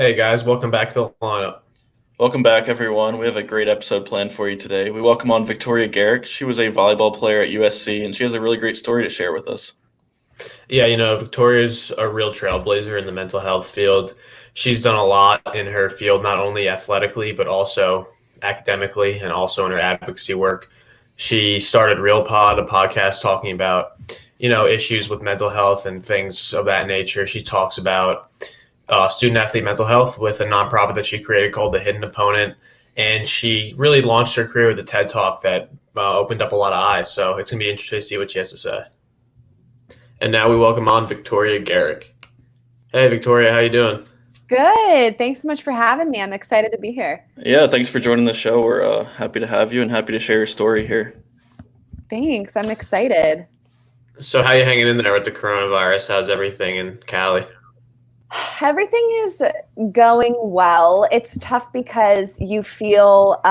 Hey guys, welcome back to the lineup. Welcome back, everyone. We have a great episode planned for you today. We welcome on Victoria Garrick. She was a volleyball player at USC, and she has a really great story to share with us. Yeah, Victoria's a real trailblazer in the mental health field. She's done a lot in her field, not only athletically, but also academically and also in her advocacy work. She started Real Pod, a podcast talking about, issues with mental health and things of that nature. She talks about student athlete mental health with a nonprofit that she created called The Hidden Opponent. And she really launched her career with a TED Talk that opened up a lot of eyes. So it's going to be interesting to see what she has to say. And now we welcome on Victoria Garrick. Hey, Victoria, how you doing? Good. Thanks so much for having me. I'm excited to be here. Yeah, thanks for joining the show. We're happy to have you and happy to share your story here. Thanks. I'm excited. So how you hanging in there with the coronavirus? How's everything in Cali? Everything is going well. It's tough because you feel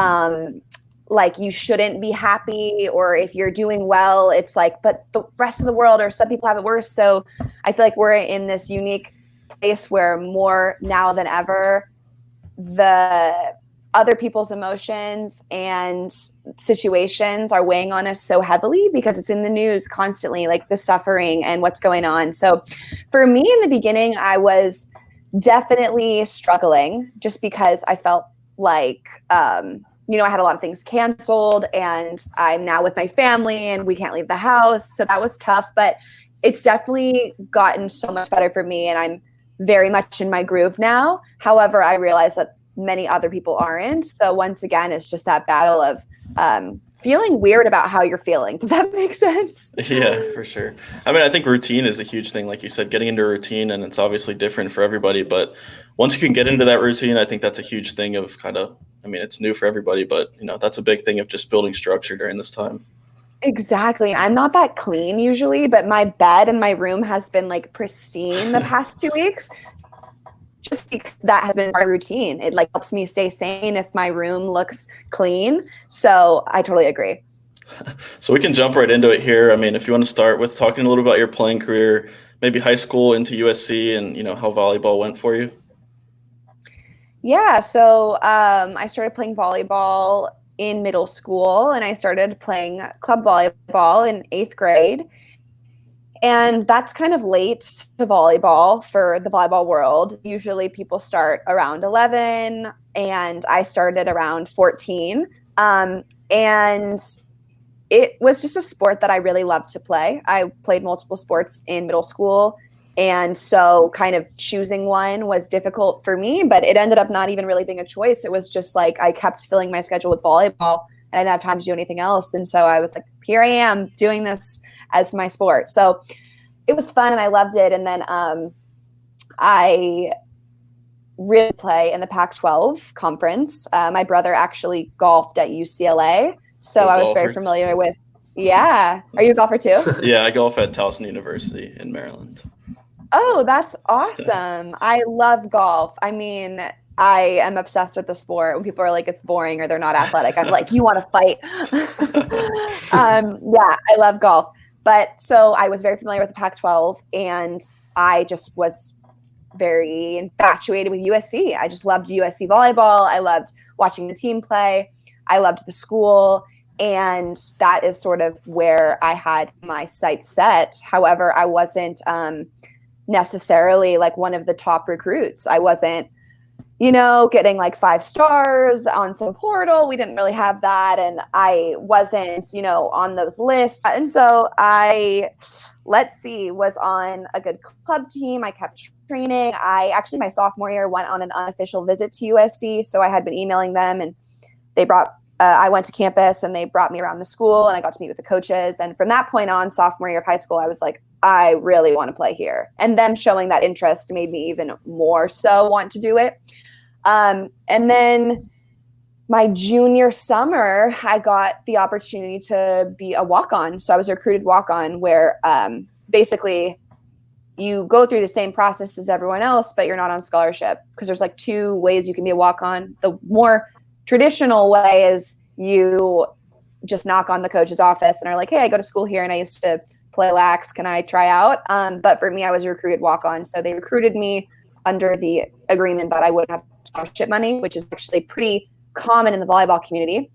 like you shouldn't be happy, or if you're doing well, it's like, but the rest of the world or some people have it worse. So I feel like we're in this unique place where more now than ever, the other people's emotions and situations are weighing on us so heavily because it's in the news constantly, like the suffering and what's going on. So for me in the beginning, I was definitely struggling just because I felt like, I had a lot of things canceled and I'm now with my family and we can't leave the house. So that was tough, but it's definitely gotten so much better for me and I'm very much in my groove now. However, I realize that many other people aren't. So once again, it's just that battle of feeling weird about how you're feeling. Does that make sense? Yeah, for sure. I mean, I think routine is a huge thing, like you said, getting into a routine, and it's obviously different for everybody. But once you can get into that routine, I think that's a huge thing of it's new for everybody, but that's a big thing of just building structure during this time. Exactly. I'm not that clean usually, but my bed in my room has been like pristine the past 2 weeks. Just because that has been my routine. It like helps me stay sane if my room looks clean. So I totally agree. So we can jump right into it here. I mean, if you want to start with talking a little about your playing career, maybe high school into USC and, how volleyball went for you. Yeah. So I started playing volleyball in middle school and I started playing club volleyball in 8th grade. And that's kind of late to volleyball for the volleyball world. Usually people start around 11 and I started around 14. And it was just a sport that I really loved to play. I played multiple sports in middle school. And so kind of choosing one was difficult for me, but it ended up not even really being a choice. It was just like I kept filling my schedule with volleyball and I didn't have time to do anything else. And so I was like, here I am doing this as my sport. So it was fun and I loved it. And then I really play in the Pac-12 conference. My brother actually golfed at UCLA. So I was very familiar with, yeah. Are you a golfer too? Yeah, I golf at Towson University in Maryland. Oh, that's awesome. I love golf. I mean, I am obsessed with the sport. When people are like, it's boring or they're not athletic, I'm like, you want to fight. Yeah, I love golf. But so I was very familiar with the Pac-12 and I just was very infatuated with USC. I just loved USC volleyball. I loved watching the team play. I loved the school. And that is sort of where I had my sights set. However, I wasn't necessarily like one of the top recruits. I wasn't, getting like 5 stars on some portal. We didn't really have that. And I wasn't, on those lists. And so was on a good club team. I kept training. My sophomore year went on an unofficial visit to USC. So I had been emailing them and I went to campus and they brought me around the school and I got to meet with the coaches. And from that point on, sophomore year of high school, I was like, I really want to play here. And them showing that interest made me even more so want to do it. And then my junior summer, I got the opportunity to be a walk-on. So I was a recruited walk-on where basically you go through the same process as everyone else, but you're not on scholarship because there's like 2 ways you can be a walk-on. The more traditional way is you just knock on the coach's office and are like, hey, I go to school here and I used to play lax. Can I try out? But for me, I was a recruited walk-on. So they recruited me under the agreement that I wouldn't have scholarship money, which is actually pretty common in the volleyball community.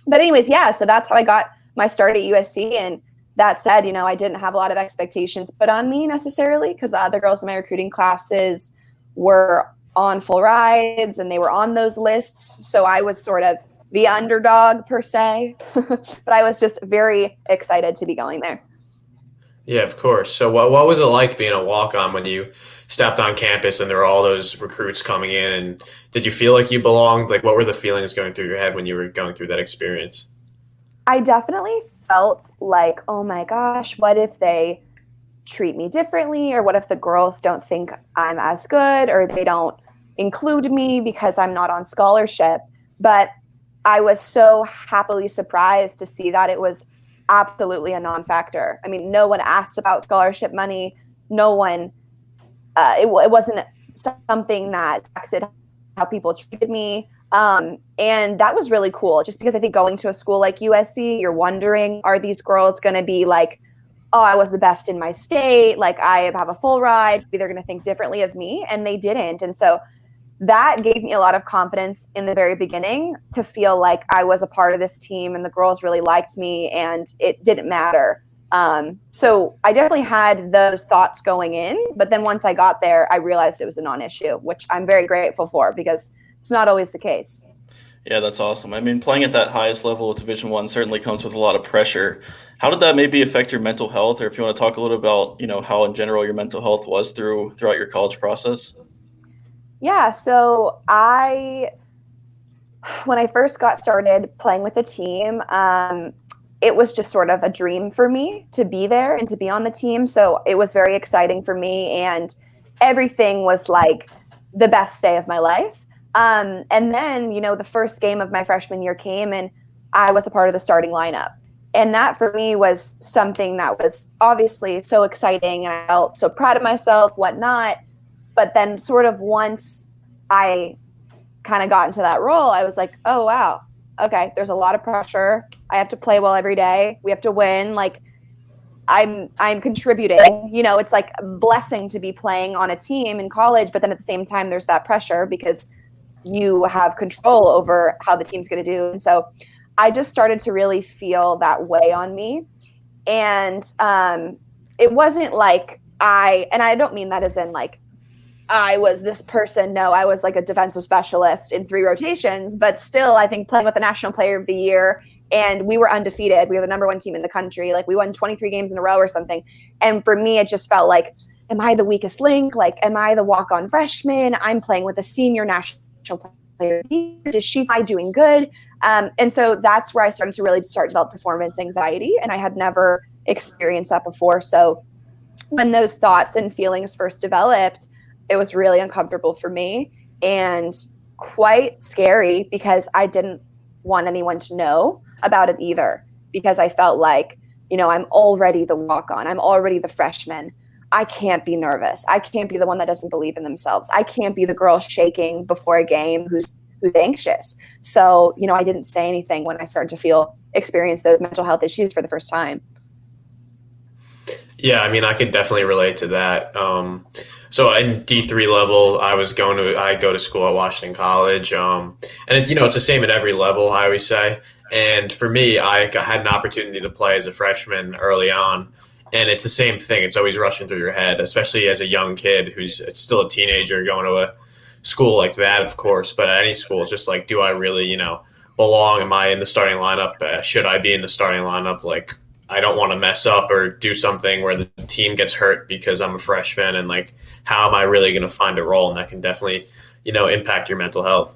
But anyways, yeah, so that's how I got my start at USC. And that said, I didn't have a lot of expectations put on me necessarily, because the other girls in my recruiting classes were on full rides and they were on those lists. So I was sort of the underdog per se, but I was just very excited to be going there. Yeah, of course. So what was it like being a walk-on when you stepped on campus and there were all those recruits coming in? And did you feel like you belonged? Like, what were the feelings going through your head when you were going through that experience? I definitely felt like, oh my gosh, what if they treat me differently? Or what if the girls don't think I'm as good, or they don't include me because I'm not on scholarship? But I was so happily surprised to see that it was absolutely a non-factor. I mean, no one asked about scholarship money. No one, it wasn't something that affected how people treated me. And that was really cool, just because I think going to a school like USC, you're wondering, are these girls going to be like, oh, I was the best in my state, like I have a full ride, maybe they're going to think differently of me, and they didn't. And so that gave me a lot of confidence in the very beginning to feel like I was a part of this team and the girls really liked me and it didn't matter. So I definitely had those thoughts going in, but then once I got there, I realized it was a non-issue, which I'm very grateful for, because it's not always the case. Yeah, that's awesome. I mean, playing at that highest level of Division I certainly comes with a lot of pressure. How did that maybe affect your mental health, or if you want to talk a little about, how in general your mental health was throughout your college process? Yeah, so when I first got started playing with the team, it was just sort of a dream for me to be there and to be on the team. So it was very exciting for me, and everything was like the best day of my life. And then, the first game of my freshman year came and I was a part of the starting lineup. And that for me was something that was obviously so exciting, and I felt so proud of myself, whatnot. But then sort of once I kind of got into that role, I was like, oh, wow, okay, there's a lot of pressure. I have to play well every day. We have to win. Like, I'm contributing. It's like a blessing to be playing on a team in college, but then at the same time, there's that pressure because you have control over how the team's going to do. And so I just started to really feel that way on me. And it wasn't like and I don't mean that as in like I was this person. No, I was like a defensive specialist in 3 rotations, but still, I think playing with the National Player of the Year, and we were undefeated. We were the number 1 team in the country. Like, we won 23 games in a row or something. And for me, it just felt like, am I the weakest link? Like, am I the walk-on freshman? I'm playing with a senior National Player of the Year. Is she doing good? And so that's where I started to really start to develop performance anxiety, and I had never experienced that before. So when those thoughts and feelings first developed, it was really uncomfortable for me and quite scary, because I didn't want anyone to know about it either, because I felt like, I'm already the walk-on. I'm already the freshman. I can't be nervous. I can't be the one that doesn't believe in themselves. I can't be the girl shaking before a game who's anxious. So, I didn't say anything when I started to experience those mental health issues for the first time. Yeah, I mean, I could definitely relate to that. So in D3 level, I go to school at Washington College, and it's the same at every level, I always say. And for me, I had an opportunity to play as a freshman early on, and it's the same thing. It's always rushing through your head, especially as a young kid who's still a teenager going to a school like that, of course. But at any school, it's just like, do I really, belong? Am I in the starting lineup? Should I be in the starting lineup? Like, I don't want to mess up or do something where the team gets hurt because I'm a freshman, and like, how am I really going to find a role? And that can definitely, impact your mental health.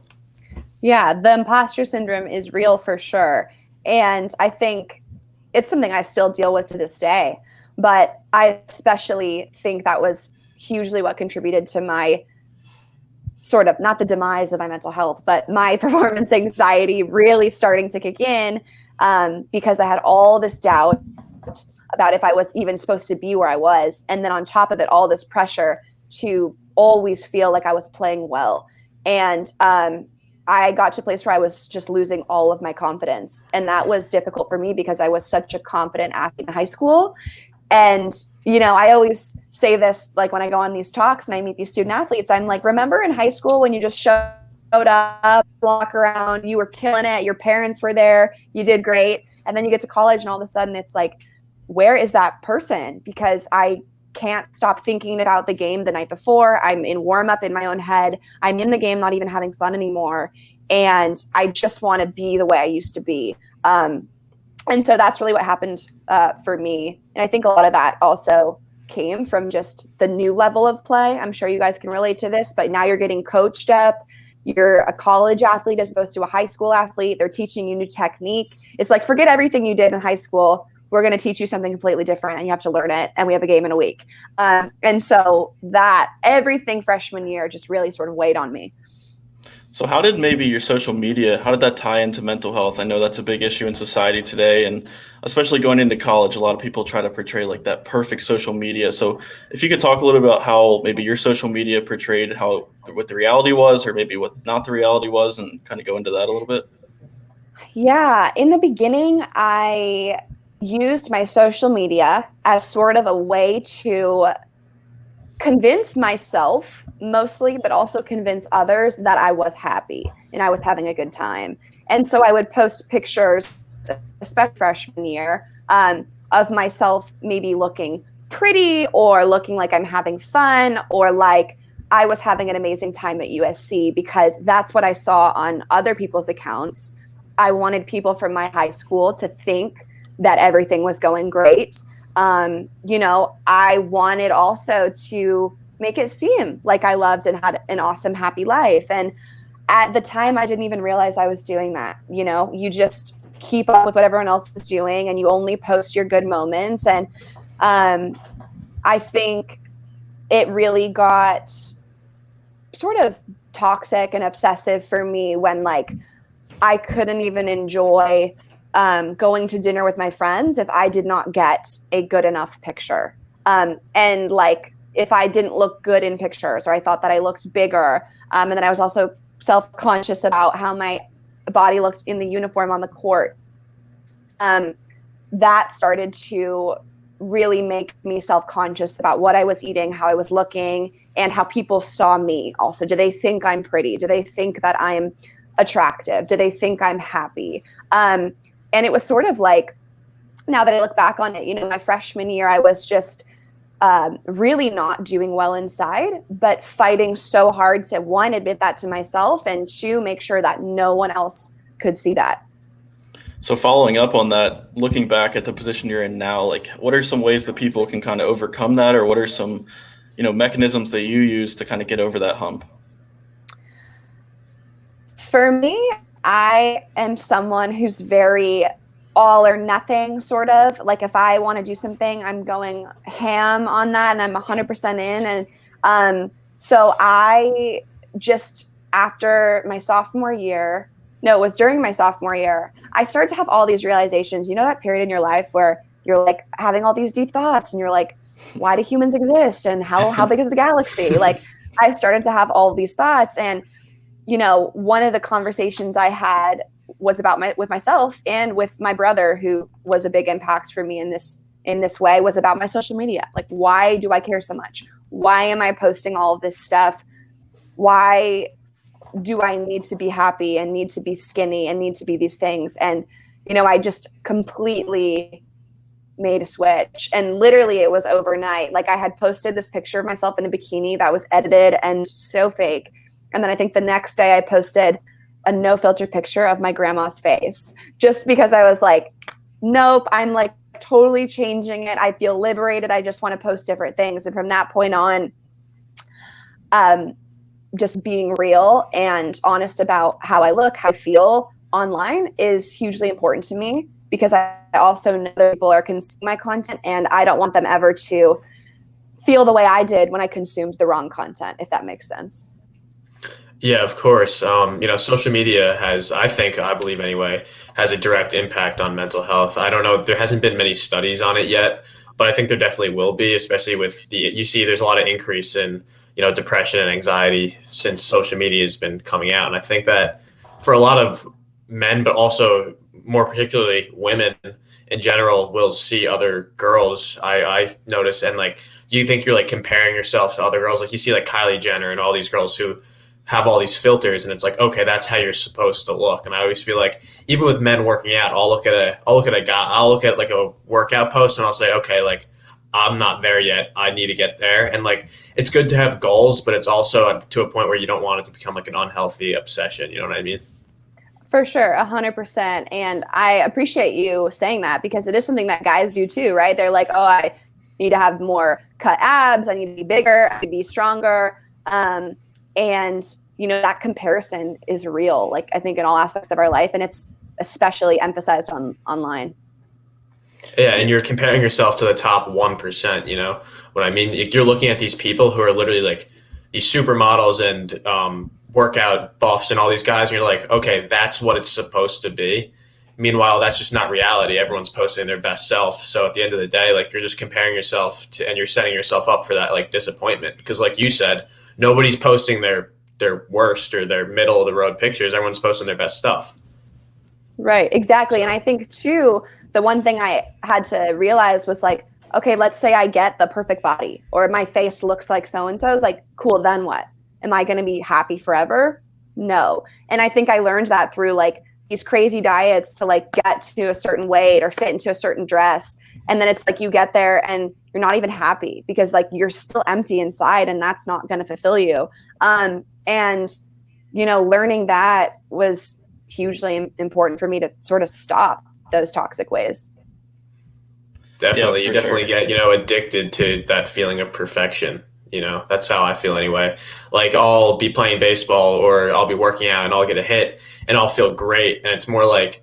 Yeah, the imposter syndrome is real for sure. And I think it's something I still deal with to this day. But I especially think that was hugely what contributed to my sort of, not the demise of my mental health, but my performance anxiety really starting to kick in, because I had all this doubt about if I was even supposed to be where I was. And then on top of it, all this pressure to always feel like I was playing well. And I got to a place where I was just losing all of my confidence. And that was difficult for me because I was such a confident athlete in high school. And, I always say this, like when I go on these talks and I meet these student athletes, I'm like, remember in high school when you just showed up, walk around, you were killing it, your parents were there, you did great. And then you get to college and all of a sudden it's like, where is that person? Because I can't stop thinking about the game the night before. I'm in warm up in my own head. I'm in the game, not even having fun anymore. And I just want to be the way I used to be. And so that's really what happened for me. And I think a lot of that also came from just the new level of play. I'm sure you guys can relate to this, but now you're getting coached up. You're a college athlete as opposed to a high school athlete. They're teaching you new technique. It's like, forget everything you did in high school. We're going to teach you something completely different and you have to learn it. And we have a game in a week. And so that everything freshman year just really sort of weighed on me. So how did maybe your social media, how did that tie into mental health? I know that's a big issue in society today, and especially going into college, a lot of people try to portray like that perfect social media. So if you could talk a little bit about how maybe your social media portrayed what the reality was, or maybe what not the reality was, and kind of go into that a little bit. Yeah. In the beginning, I used my social media as sort of a way to convince myself mostly, but also convince others that I was happy and I was having a good time. And so I would post pictures, especially freshman year, of myself maybe looking pretty or looking like I'm having fun or like I was having an amazing time at USC, because that's what I saw on other people's accounts. I wanted people from my high school to think that everything was going great. I wanted also to make it seem like I loved and had an awesome, happy life. And at the time, I didn't even realize I was doing that. You just keep up with what everyone else is doing and you only post your good moments. And I think it really got sort of toxic and obsessive for me when I couldn't even enjoy going to dinner with my friends if I did not get a good enough picture. And if I didn't look good in pictures or I thought that I looked bigger. And then I was also self-conscious about how my body looked in the uniform on the court. That started to really make me self-conscious about what I was eating, how I was looking, and how people saw me also. Do they think I'm pretty? Do they think that I'm attractive? Do they think I'm happy? And it was sort of like, now that I look back on it, my freshman year, I was just really not doing well inside, but fighting so hard to, one, admit that to myself, and two, make sure that no one else could see that. So following up on that, looking back at the position you're in now, what are some ways that people can kind of overcome that, or what are some, mechanisms that you use to kind of get over that hump? For me, I am someone who's very all or nothing, sort of. Like if I want to do something, I'm going ham on that and I'm 100% in. And so I just, after my sophomore year, no, it was during my sophomore year, I started to have all these realizations. That period in your life where you're having all these deep thoughts and you're like, why do humans exist? And how big is the galaxy? I started to have all these thoughts. And one of the conversations I had was with myself and with my brother, who was a big impact for me in this way, was about my social media. Why do I care so much? Why am I posting all of this stuff? Why do I need to be happy and need to be skinny and need to be these things? And, I just completely made a switch. And literally it was overnight. I had posted this picture of myself in a bikini that was edited and so fake. And then I think the next day I posted a no filter picture of my grandma's face, just because I was like, nope, I'm totally changing it. I feel liberated. I just want to post different things. And from that point on, just being real and honest about how I look, how I feel online is hugely important to me, because I also know that people are consuming my content and I don't want them ever to feel the way I did when I consumed the wrong content, if that makes sense. Yeah, of course. Social media I believe anyway, has a direct impact on mental health. I don't know, there hasn't been many studies on it yet, but I think there definitely will be, especially with you see there's a lot of increase in, depression and anxiety since social media has been coming out. And I think that for a lot of men, but also more particularly women, in general will see other girls. I notice, and like, do you think you're like comparing yourself to other girls? Like you see like Kylie Jenner and all these girls who have all these filters, and it's like, okay, that's how you're supposed to look. And I always feel like even with men working out, I'll look at like a workout post and I'll say, okay, like I'm not there yet. I need to get there. And like, it's good to have goals, but it's also to a point where you don't want it to become like an unhealthy obsession. You know what I mean? For sure, 100%. And I appreciate you saying that because it is something that guys do too, right? They're like, oh, I need to have more cut abs. I need to be bigger. I need to be stronger. And, that comparison is real, like I think in all aspects of our life. And it's especially emphasized online. Yeah, and you're comparing yourself to the top 1%, you know what I mean? You're looking at these people who are literally like these supermodels and workout buffs and all these guys, and you're like, okay, that's what it's supposed to be. Meanwhile, that's just not reality. Everyone's posting their best self. So at the end of the day, like you're just comparing yourself to, and you're setting yourself up for that like disappointment. Because like you said, nobody's posting their worst or their middle of the road pictures. Everyone's posting their best stuff. Right, exactly. And I think too, the one thing I had to realize was like, okay, let's say I get the perfect body or my face looks like so-and-so. It's like, cool, then what? Am I going to be happy forever? No. And I think I learned that through like these crazy diets to like get to a certain weight or fit into a certain dress. And then it's like you get there and you're not even happy because like you're still empty inside and that's not going to fulfill you. Learning that was hugely important for me to sort of stop those toxic ways. Definitely. Yeah, you definitely sure. get, addicted to that feeling of perfection. That's how I feel anyway. Like I'll be playing baseball or I'll be working out and I'll get a hit and I'll feel great. And it's more like,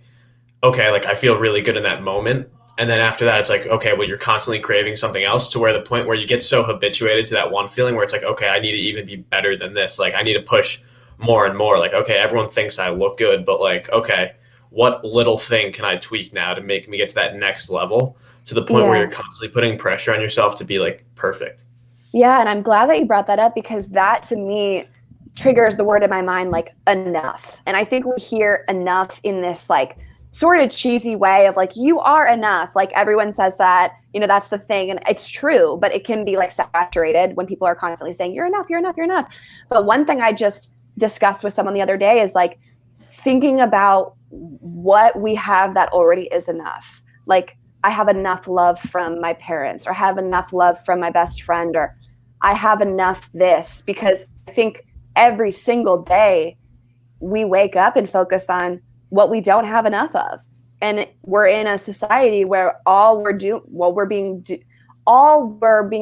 okay, like I feel really good in that moment. And then after that, it's like, okay, well, you're constantly craving something else to where the point where you get so habituated to that one feeling where it's like, okay, I need to even be better than this. Like I need to push more and more. Like, okay, everyone thinks I look good, but like, okay, what little thing can I tweak now to make me get to that next level to the point where you're constantly putting pressure on yourself to be like perfect. Yeah. And I'm glad that you brought that up because that to me triggers the word in my mind, like enough. And I think we hear enough in this like sort of cheesy way of like, you are enough. Like everyone says that, that's the thing. And it's true, but it can be like saturated when people are constantly saying, you're enough, you're enough, you're enough. But one thing I just discussed with someone the other day is like thinking about what we have that already is enough. Like I have enough love from my parents, or I have enough love from my best friend, or I have enough this, because I think every single day we wake up and focus on what we don't have enough of. And we're in a society where all we're being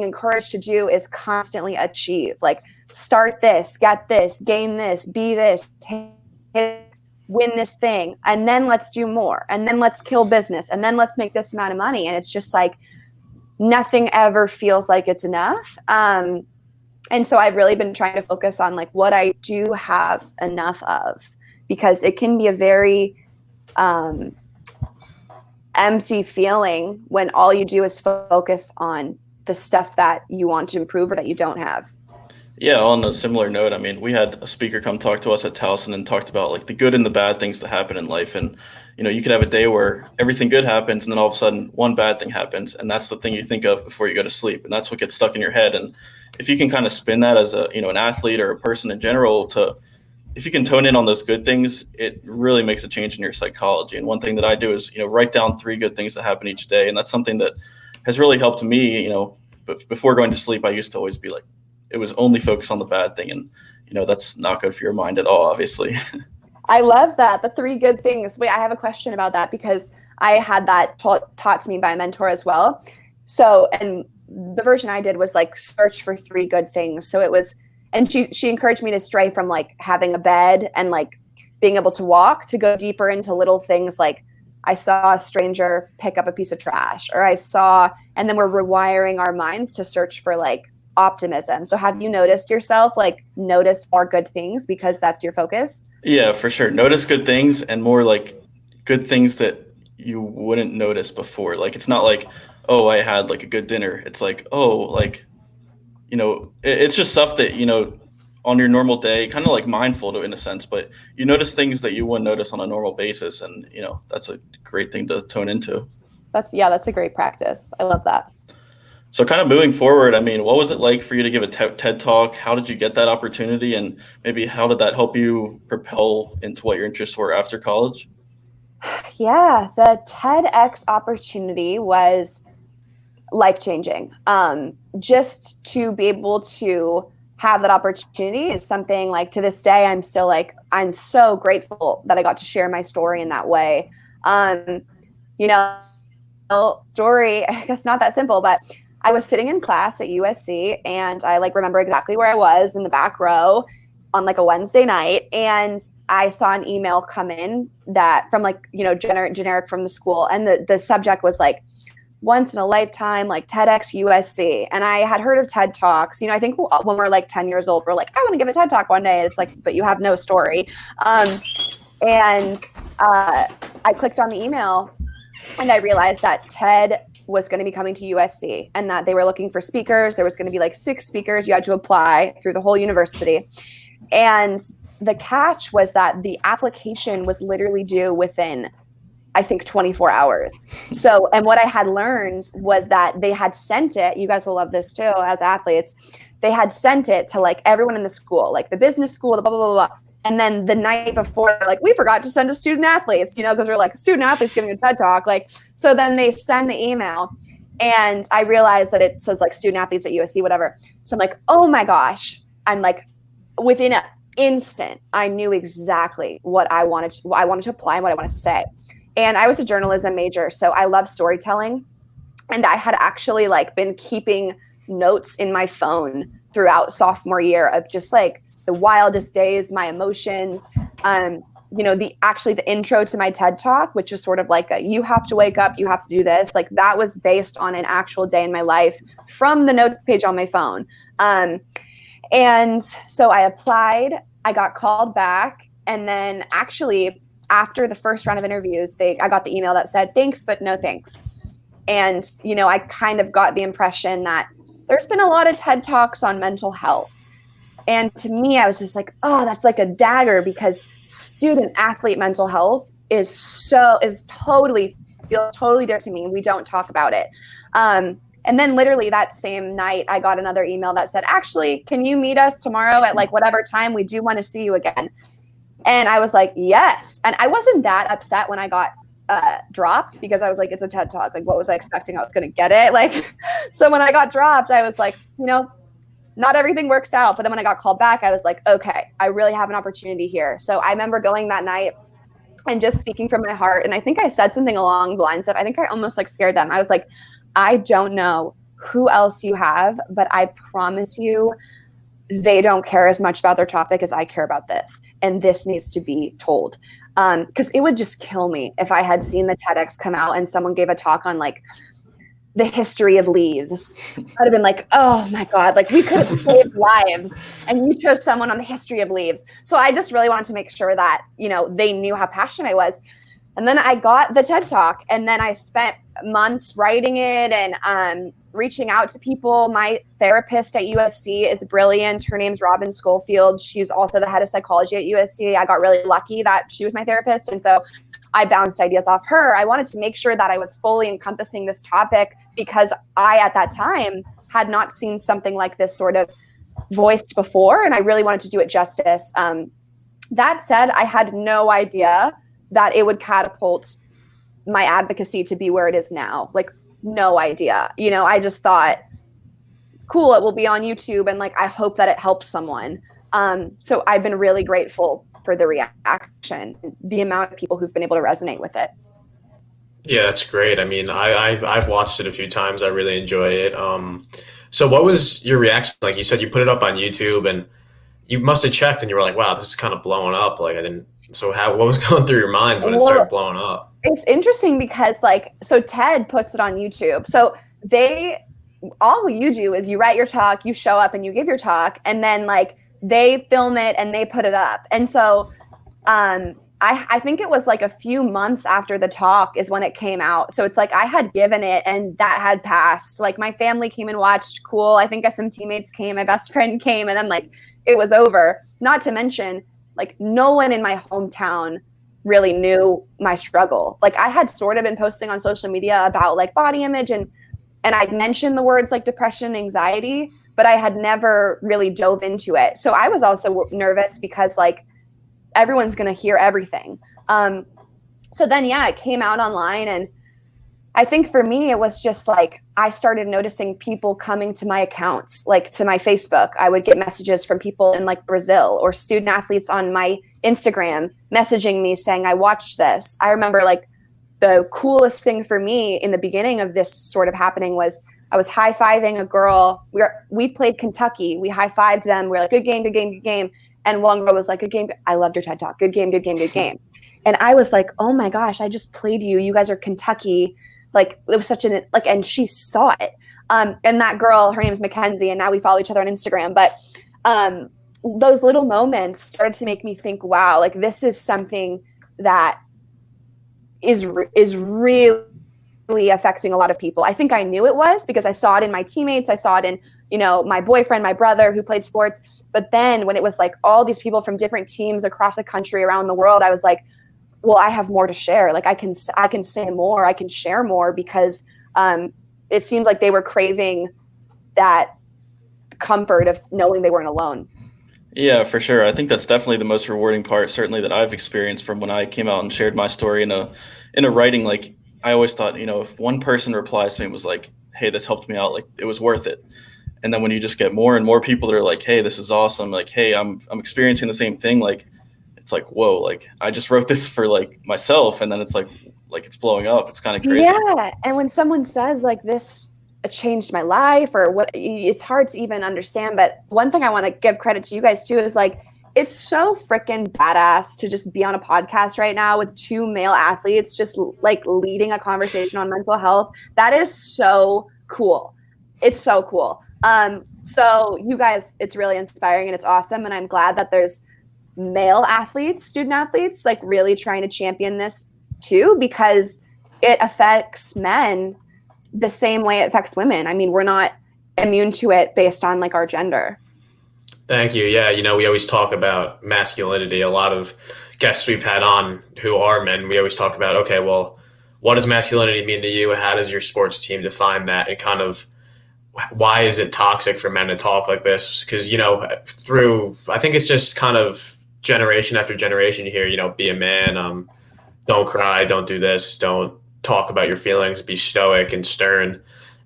encouraged to do is constantly achieve, like start this, get this, gain this, be this, win this thing, and then let's do more, and then let's kill business, and then let's make this amount of money. And it's just like nothing ever feels like it's enough. And so I've really been trying to focus on like what I do have enough of, because it can be a very empty feeling when all you do is focus on the stuff that you want to improve or that you don't have. Yeah, on a similar note, I mean, we had a speaker come talk to us at Towson and talked about like the good and the bad things that happen in life. And, you could have a day where everything good happens and then all of a sudden one bad thing happens. And that's the thing you think of before you go to sleep. And that's what gets stuck in your head. And if you can kind of spin that as an athlete or a person in general if you can tone in on those good things, it really makes a change in your psychology. And one thing that I do is, write down 3 good things that happen each day. And that's something that has really helped me, but before going to sleep, I used to always be like, it was only focused on the bad thing. And, that's not good for your mind at all, obviously. I love that. The 3 good things. Wait, I have a question about that because I had that taught to me by a mentor as well. So, and the version I did was like search for 3 good things. So it was, and she encouraged me to stray from like having a bed and like being able to walk to go deeper into little things like I saw a stranger pick up a piece of trash, or and then we're rewiring our minds to search for like optimism. So have you noticed yourself like notice more good things because that's your focus? Yeah, for sure. Notice good things, and more like good things that you wouldn't notice before. Like it's not like, oh, I had like a good dinner. It's like, oh, like, it's just stuff that, on your normal day, kind of like mindful to in a sense, but you notice things that you wouldn't notice on a normal basis. And, that's a great thing to tone into. That's a great practice. I love that. So kind of moving forward, I mean, what was it like for you to give a TED Talk? How did you get that opportunity? And maybe how did that help you propel into what your interests were after college? Yeah, the TEDx opportunity was life-changing. Just to be able to have that opportunity is something like to this day, I'm still like, I'm so grateful that I got to share my story in that way. You know, story, I guess not that simple, but I was sitting in class at USC and I like remember exactly where I was in the back row on like a Wednesday night, and I saw an email come in that from like, you know, generic from the school, and the subject was like once in a lifetime, like TEDx USC. And I had heard of TED Talks. You know, I think when we're like 10 years old, we're like, I want to give a TED Talk one day. It's like, but you have no story. And I clicked on the email and I realized that TED was going to be coming to USC and that they were looking for speakers. There was going to be like 6 speakers. You had to apply through the whole university. And the catch was that the application was literally due within, I think, 24 hours. So, and what I had learned was that they had sent it, you guys will love this too, as athletes, they had sent it to like everyone in the school, like the business school, the blah, blah, blah, blah. And then the night before, like, we forgot to send to student athletes, you know, because we're like, student athletes giving a TED Talk. Like, so then they send the email and I realized that it says like student athletes at USC, whatever. So I'm like, oh my gosh. I'm like, within an instant, I knew exactly what I wanted to apply and what I wanted to say. And I was a journalism major, so I love storytelling. And I had actually like been keeping notes in my phone throughout sophomore year of just like the wildest days, my emotions. You know, the intro to my TED Talk, which is sort of like you have to wake up, you have to do this. Like that was based on an actual day in my life from the notes page on my phone. And so I applied, I got called back, and then actually after the first round of interviews, I got the email that said, thanks, but no thanks. And, you know, I kind of got the impression that there's been a lot of TED Talks on mental health. And to me, I was just like, oh, that's like a dagger, because student athlete mental health feels totally different to me. We don't talk about it. And then literally that same night, I got another email that said, actually, can you meet us tomorrow at like whatever time? We do want to see you again. And I was like, yes. And I wasn't that upset when I got dropped, because I was like, it's a TED Talk. Like, what was I expecting? I was going to get it. Like, so when I got dropped, I was like, you know, not everything works out. But then when I got called back, I was like, okay, I really have an opportunity here. So I remember going that night and just speaking from my heart. And I think I said something along the lines of, I think I almost like scared them. I was like, I don't know who else you have, but I promise you, they don't care as much about their topic as I care about this. And this needs to be told. Because it would just kill me if I had seen the TEDx come out and someone gave a talk on like the history of leaves. I'd have been like, oh my God, like we could have saved lives and you chose someone on the history of leaves. So I just really wanted to make sure that, you know, they knew how passionate I was. And then I got the TED Talk, and then I spent months writing it and reaching out to people. My therapist at USC is brilliant. Her name's Robin Schofield. She's also the head of psychology at USC. I got really lucky that she was my therapist. And so I bounced ideas off her. I wanted to make sure that I was fully encompassing this topic, because I, at that time, had not seen something like this sort of voiced before. And I really wanted to do it justice. That said, I had no idea that it would catapult my advocacy to be where it is now. Like, no idea. You know, I just thought, cool, it will be on YouTube, and like I hope that it helps someone. So I've been really grateful for the reaction, the amount of people who've been able to resonate with it. Yeah, that's great. I mean, I've watched it a few times. I really enjoy it. So what was your reaction? Like you said, you put it up on YouTube, and you must have checked, and you were like, wow, this is kind of blowing up. Like I didn't. So what was going through your mind when it started blowing up? It's interesting because so TED puts it on YouTube. So all you do is you write your talk, you show up and you give your talk, and then like they film it and they put it up. And so I think it was like a few months after the talk is when it came out. So it's like I had given it and that had passed. Like my family came and watched, cool. I think some teammates came, my best friend came, and then like it was over. Not to mention, like no one in my hometown really knew my struggle. Like I had sort of been posting on social media about like body image and I'd mentioned the words like depression and anxiety, but I had never really dove into it. So I was also nervous because like everyone's going to hear everything. So then, yeah, it came out online. And I think for me, it was just like, I started noticing people coming to my accounts, like to my Facebook. I would get messages from people in like Brazil or student athletes on my Instagram messaging me saying, I watched this. I remember like the coolest thing for me in the beginning of this sort of happening was I was high-fiving a girl. We played Kentucky. We high-fived them. We were like, good game, good game, good game. And one girl was like, good game. I loved your TED Talk. Good game, good game, good game. And I was like, oh my gosh, I just played you. You guys are Kentucky. Like it was such an, like, and she saw it. And that girl, her name is Mackenzie, and now we follow each other on Instagram. But those little moments started to make me think, wow, like this is something that is really affecting a lot of people. I think I knew it was because I saw it in my teammates. I saw it in, you know, my boyfriend, my brother who played sports. But then when it was like all these people from different teams across the country, around the world, I was like, well, I have more to share. Like I can say more, I can share more because it seemed like they were craving that comfort of knowing they weren't alone. Yeah, for sure. I think that's definitely the most rewarding part, certainly that I've experienced from when I came out and shared my story in a writing. Like I always thought, you know, if one person replies to me and was like, hey, this helped me out, like it was worth it. And then when you just get more and more people that are like, hey, this is awesome. Like, hey, I'm experiencing the same thing. Like, it's like, whoa, like I just wrote this for like myself. And then it's like it's blowing up. It's kind of crazy. Yeah. And when someone says like this changed my life or what, it's hard to even understand. But one thing I want to give credit to you guys too is like, it's so freaking badass to just be on a podcast right now with two male athletes, just like leading a conversation on mental health. That is so cool. It's so cool. So you guys, it's really inspiring and it's awesome. And I'm glad that there's male athletes, student athletes, like really trying to champion this too, because it affects men the same way it affects women. I mean, we're not immune to it based on like our gender. Thank you. Yeah, you know, we always talk about masculinity. A lot of guests we've had on who are men, we always talk about, okay, well, what does masculinity mean to you? How does your sports team define that? And kind of why is it toxic for men to talk like this? Because, you know, I think it's just kind of generation after generation you hear, you know, be a man, don't cry, don't do this, don't talk about your feelings, be stoic and stern.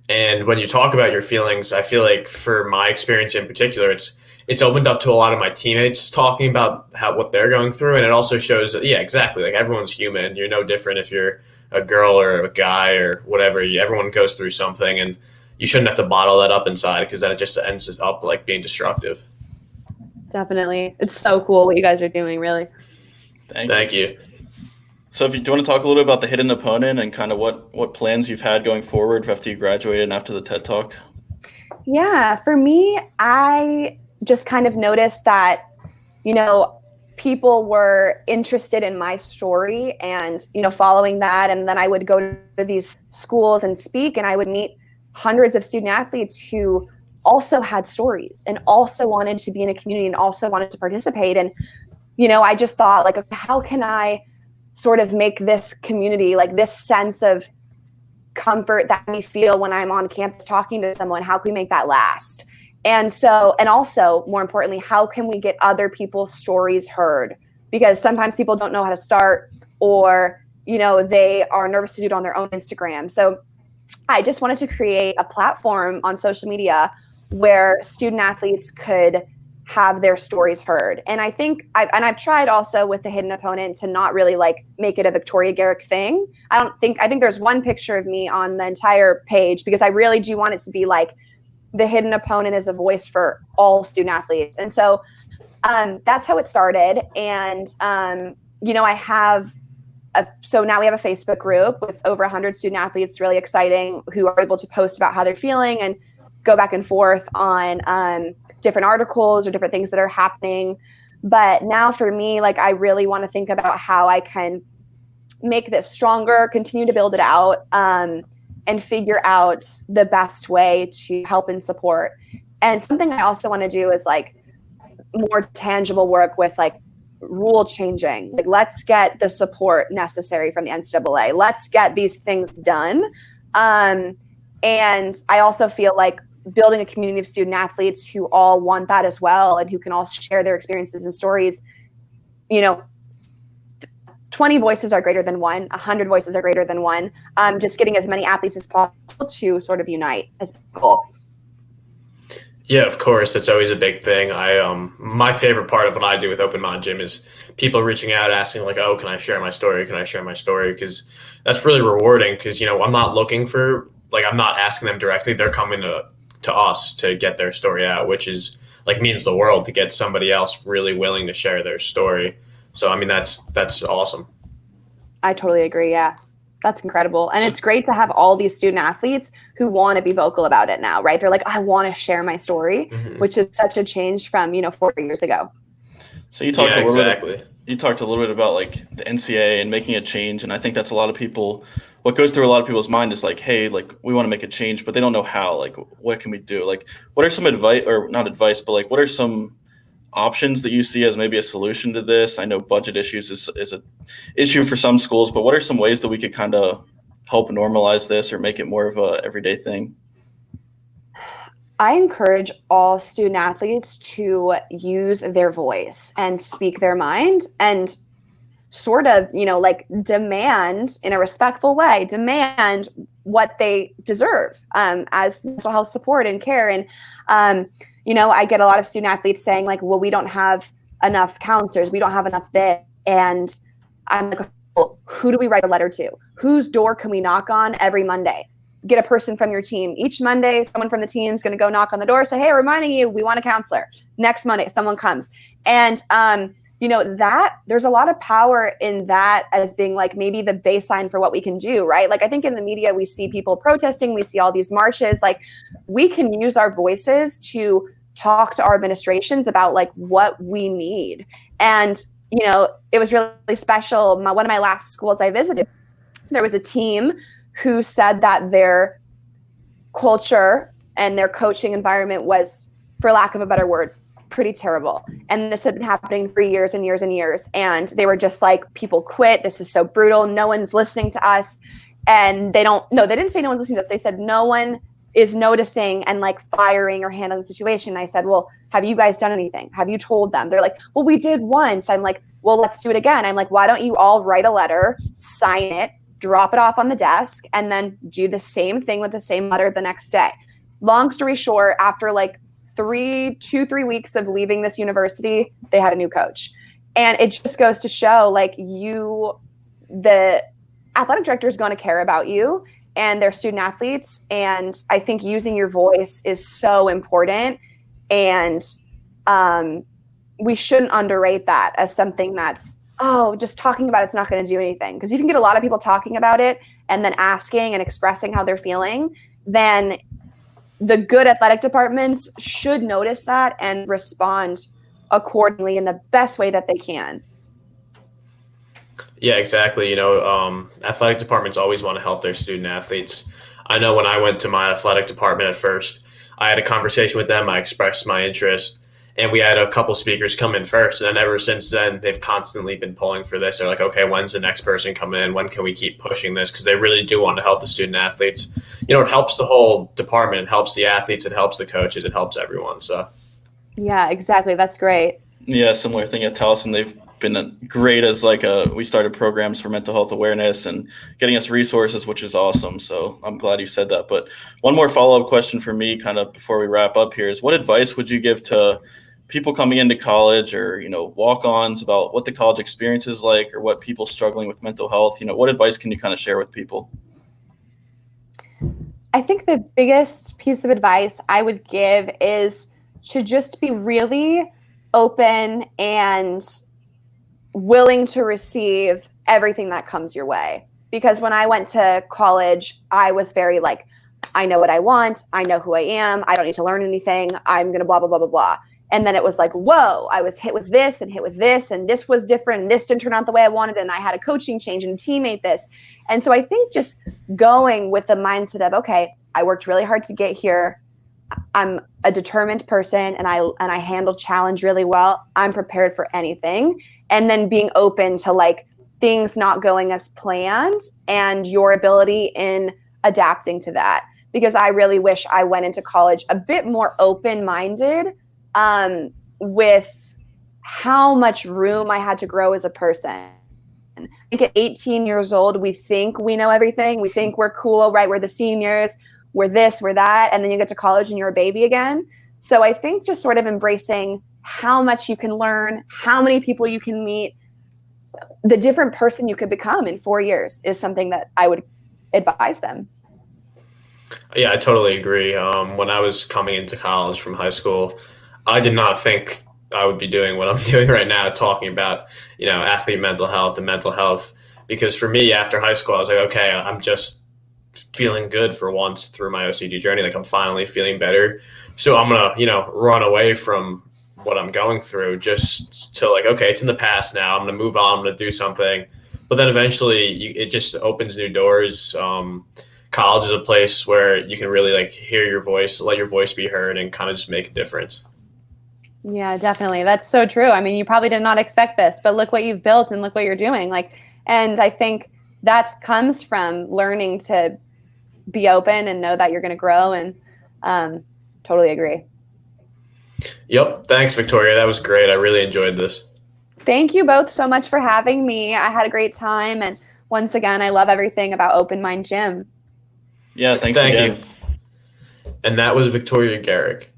And when you talk about your feelings, I feel like for my experience in particular, it's opened up to a lot of my teammates talking about what they're going through. And it also shows that, yeah, exactly. Like everyone's human. You're no different if you're a girl or a guy or whatever. Everyone goes through something, and you shouldn't have to bottle that up inside because then it just ends up like being destructive. Definitely. It's so cool what you guys are doing, really. Thank you. So do you want to talk a little bit about the hidden opponent and kind of what plans you've had going forward after you graduated and after the TED Talk? Yeah, for me, I just kind of noticed that, you know, people were interested in my story and, you know, following that. And then I would go to these schools and speak, and I would meet hundreds of student athletes who also had stories and also wanted to be in a community and also wanted to participate. And, you know, I just thought like, okay, how can I sort of make this community, like this sense of comfort that we feel when I'm on campus talking to someone, how can we make that last? And so, and also more importantly, how can we get other people's stories heard? Because sometimes people don't know how to start, or, you know, they are nervous to do it on their own Instagram. So I just wanted to create a platform on social media where student athletes could have their stories heard. And I think I've tried also with the hidden opponent to not really like make it a Victoria Garrick thing. I think there's one picture of me on the entire page because I really do want it to be like the hidden opponent is a voice for all student athletes. And so that's how it started. And, you know, so now we have a Facebook group with over 100 student athletes. It's really exciting, who are able to post about how they're feeling and go back and forth on different articles or different things that are happening. But now for me, like I really want to think about how I can make this stronger, continue to build it out, and figure out the best way to help and support. And something I also want to do is like more tangible work with like rule changing. Like, let's get the support necessary from the NCAA. Let's get these things done. And I also feel like building a community of student athletes who all want that as well, and who can all share their experiences and stories. 20 voices are greater than one, 100 voices are greater than one. Just getting as many athletes as possible to sort of unite as a goal. Yeah, of course. It's always a big thing. My favorite part of what I do with Open Mod Gym is people reaching out, asking like, oh, can I share my story? Can I share my story? Because that's really rewarding, because, I'm not looking for, I'm not asking them directly. They're coming to us to get their story out, which is means the world to get somebody else really willing to share their story. So, that's awesome. I totally agree. Yeah, that's incredible. And it's great to have all these student athletes who want to be vocal about it now, right? They're like, I want to share my story, which is such a change from, 4 years ago. So you talked a little bit about the NCAA and making a change. And I think that's what goes through a lot of people's mind is hey, we want to make a change, but they don't know how. What can we do? What are some advice, or not advice, but what are some options that you see as maybe a solution to this? I know budget issues is an issue for some schools, but what are some ways that we could kind of help normalize this or make it more of a everyday thing? I encourage all student athletes to use their voice and speak their mind, and sort of, demand in a respectful way, demand what they deserve as mental health support and care. And, I get a lot of student athletes saying well, we don't have enough counselors. We don't have enough this. And I'm like, well, who do we write a letter to? Whose door can we knock on every Monday? Get a person from your team. Each Monday, someone from the team is going to go knock on the door, say, hey, reminding you, we want a counselor. Next Monday, someone comes. And, that there's a lot of power in that as being maybe the baseline for what we can do, right? I think in the media, we see people protesting, we see all these marches. We can use our voices to talk to our administrations about what we need. And, it was really special. One of my last schools I visited, there was a team who said that their culture and their coaching environment was, for lack of a better word, pretty terrible. And this had been happening for years and years and years. And they were just people quit. This is so brutal. No one's listening to us. And they didn't say no one's listening to us. They said no one is noticing and firing or handling the situation. I said, well, have you guys done anything? Have you told them? They're like, well, we did once. I'm like, well, let's do it again. I'm like, why don't you all write a letter, sign it, drop it off on the desk, and then do the same thing with the same letter the next day? Long story short, after 3 weeks of leaving this university, they had a new coach. And it just goes to show the athletic director is going to care about you and their student athletes. And I think using your voice is so important. And we shouldn't underrate that as something that's, just talking about it's not going to do anything. Because you can get a lot of people talking about it and then asking and expressing how they're feeling, then the good athletic departments should notice that and respond accordingly in the best way that they can. Yeah, exactly. Athletic departments always want to help their student athletes. I know when I went to my athletic department at first, I had a conversation with them. I expressed my interest, and we had a couple speakers come in first. And then ever since then, they've constantly been pulling for this. They're like, okay, when's the next person coming in? When can we keep pushing this? Because they really do want to help the student athletes. It helps the whole department. It helps the athletes. It helps the coaches. It helps everyone. So, yeah, exactly. That's great. Yeah, similar thing at Towson. They've been great as we started programs for mental health awareness and getting us resources, which is awesome. So I'm glad you said that. But one more follow-up question for me kind of before we wrap up here is, what advice would you give to people coming into college or, walk-ons about what the college experience is like, or what people struggling with mental health, what advice can you kind of share with people? I think the biggest piece of advice I would give is to just be really open and willing to receive everything that comes your way. Because when I went to college, I was very I know what I want. I know who I am. I don't need to learn anything. I'm going to blah, blah, blah, blah, blah. And then it was whoa, I was hit with this, and this was different, and this didn't turn out the way I wanted, and I had a coaching change and a teammate this. And so I think just going with the mindset of, okay, I worked really hard to get here. I'm a determined person, and I handle challenge really well. I'm prepared for anything. and then being open to like things not going as planned and your ability in adapting to that. Because I really wish I went into college a bit more open-minded with how much room I had to grow as a person. I think at 18 years old, we think we know everything. We think we're cool, right? We're the seniors, we're this, we're that. And then you get to college and you're a baby again. So I think just sort of embracing how much you can learn, how many people you can meet, the different person you could become in 4 years is something that I would advise them. Yeah, I totally agree. When I was coming into college from high school, I did not think I would be doing what I'm doing right now, talking about, athlete mental health and mental health. Because for me, after high school, I was like, okay, I'm just feeling good for once through my OCD journey. Like, I'm finally feeling better. So I'm going to, run away from what I'm going through just to like, okay, it's in the past now. I'm going to move on. I'm going to do something. But then eventually it just opens new doors. College is a place where you can really like hear your voice, let your voice be heard, and kind of just make a difference. Yeah, definitely. That's so true. I mean, you probably did not expect this, but look what you've built and look what you're doing. And I think that comes from learning to be open and know that you're going to grow, and totally agree. Yep. Thanks, Victoria. That was great. I really enjoyed this. Thank you both so much for having me. I had a great time. And once again, I love everything about Open Mind Gym. Yeah, thank you. And that was Victoria Garrick.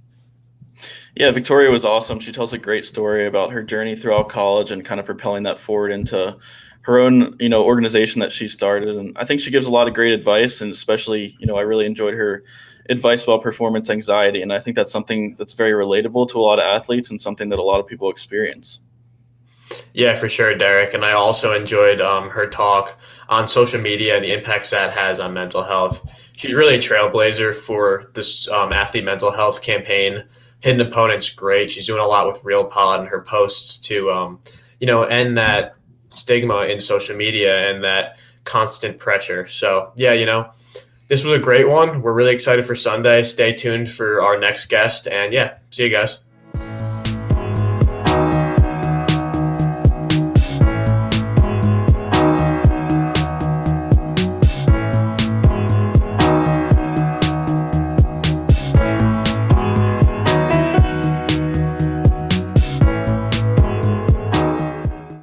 Yeah, Victoria was awesome. She tells a great story about her journey throughout college and kind of propelling that forward into her own, organization that she started. And I think she gives a lot of great advice, and especially, I really enjoyed her advice about performance anxiety. And I think that's something that's very relatable to a lot of athletes and something that a lot of people experience. Yeah, for sure, Derek. And I also enjoyed her talk on social media and the impacts that has on mental health. She's really a trailblazer for this athlete mental health campaign. Hidden Opponent's great. She's doing a lot with RealPod and her posts to, end that stigma in social media and that constant pressure. So, yeah, this was a great one. We're really excited for Sunday. Stay tuned for our next guest. And, yeah, see you guys.